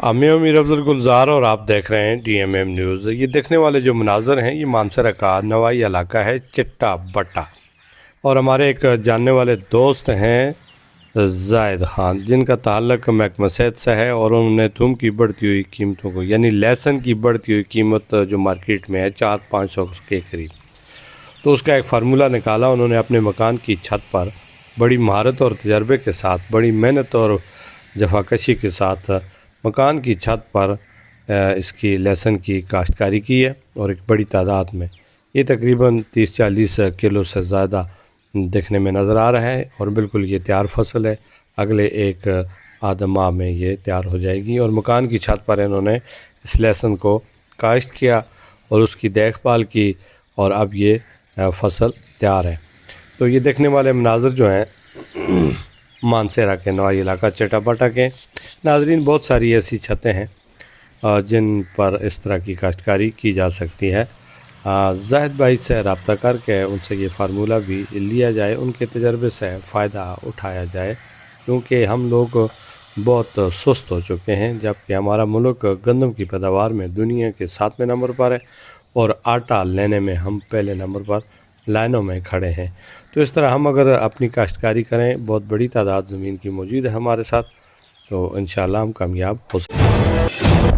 मैं अमीर अफजल गुलजार और आप देख रहे हैं DMM न्यूज़। ये देखने वाले जो मनाज़र हैं ये मानसरा का नवाई इलाका है चिट्टा बट्टा। और हमारे एक जानने वाले दोस्त हैं जायद खान, जिनका ताल्लुक़ महकमा सेहत से है, और उन्होंने थूम की बढ़ती हुई कीमतों को यानी लहसुन की बढ़ती हुई कीमत जो मार्केट में है 400-500 के करीब, तो उसका एक फ़ार्मूला निकाला। उन्होंने अपने मकान की छत पर बड़ी महारत और तजर्बे के साथ, बड़ी मेहनत और जफाकशी के साथ मकान की छत पर इसकी लहसुन की काश्तकारी की है, और एक बड़ी तादाद में ये तकरीबन 30-40 किलो से ज़्यादा देखने में नज़र आ रहा है। और बिल्कुल ये तैयार फसल है, अगले एक आधा माह में ये तैयार हो जाएगी। और मकान की छत पर इन्होंने इस लहसुन को काश्त किया और उसकी देखभाल की, और अब ये फसल तैयार है। तो ये देखने वाले मनाज़र जो हैं मानसेरा के नवाई इलाका चिट्टा के नाज़रीन, बहुत सारी ऐसी छतें हैं जिन पर इस तरह की काश्तकारी की जा सकती है। जाहिद भाई से रब्ता करके उनसे ये फार्मूला भी लिया जाए, उनके तजर्बे से फ़ायदा उठाया जाए, क्योंकि हम लोग बहुत सुस्त हो चुके हैं। जबकि हमारा मुल्क गंदम की पैदावार में दुनिया के 7वें नंबर पर है, और आटा लेने में हम पहले नंबर पर लाइनों में खड़े हैं। तो इस तरह हम अगर अपनी काश्तकारी करें, बहुत बड़ी तादाद ज़मीन की मौजूद है हमारे साथ, तो इंशाअल्लाह हम कामयाब हो सकते हैं।